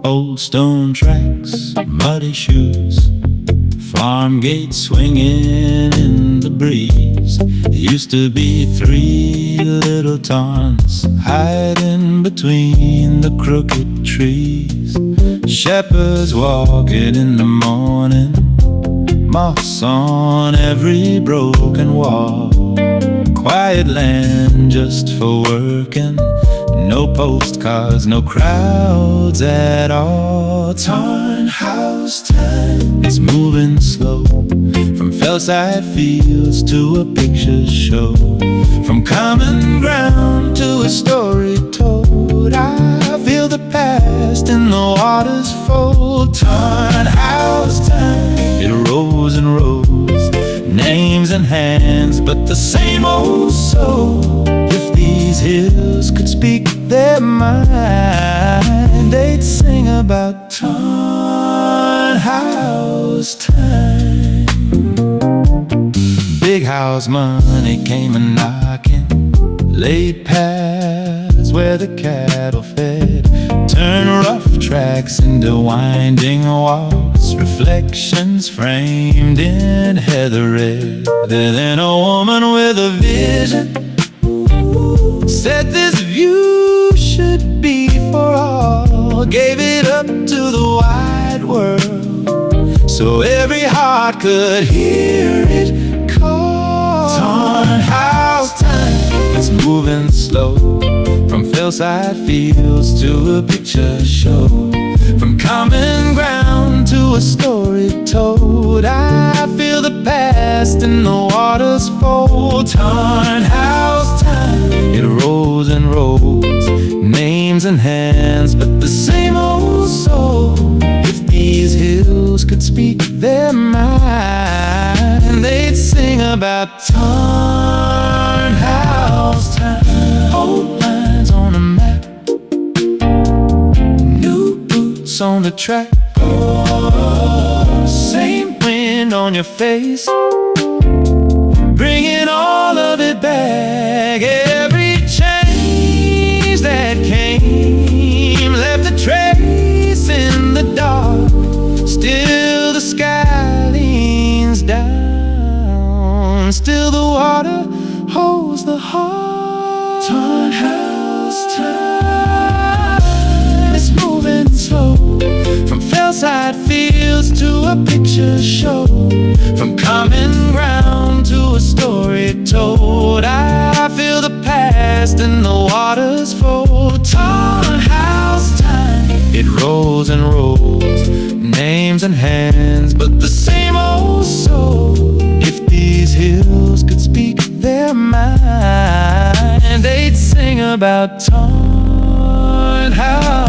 Old stone tracks, muddy shoes, farm gates swinging in the breeze. Used to be three little tarns hiding between the crooked trees. Shepherds walking in the morning, moss on every broken wall. Quiet land just for working, no postcards, no crowds at all. Tarn Hows time, it's moving slow, from fellside fields to a picture show, from common ground to a story told. I feel the past in the water's fold. Tarn Hows time, it rolls and rolls, names and hands, but the same old soul. If these hills could speak their mind, they'd sing about Tarn Hows time. Big house money came a knocking, laid paths where the cattle fed, turned rough tracks into winding walks, reflections framed in heather red. Then a woman with a vision said this view should be for all, gave it up to the wide world so every heart could hear it call. Tarn Hows time, it's moving slow, from fellside fields to a picture show, from common ground to a story told. I feel the past in the water's fold. Tarn Hows time, it rolls and rolls, names and hands, but the same old soul. If these hills could speak their mind, they'd sing about Tarn Hows time. Old lines on a map, new boots on the track, same wind on your face, bringing all of it back. Every change that came left a trace in the dark. Still the sky leans down, still the water holds the heart. Tarn Hows time, it's moving slow, from fellside fields to a picture show, from common ground to a story told. I feel the past in the water's fold. Tarn Hows time, it rolls and rolls, names and hands, but the same old soul. If these hills could speak their mind, they'd sing about Tarn Hows.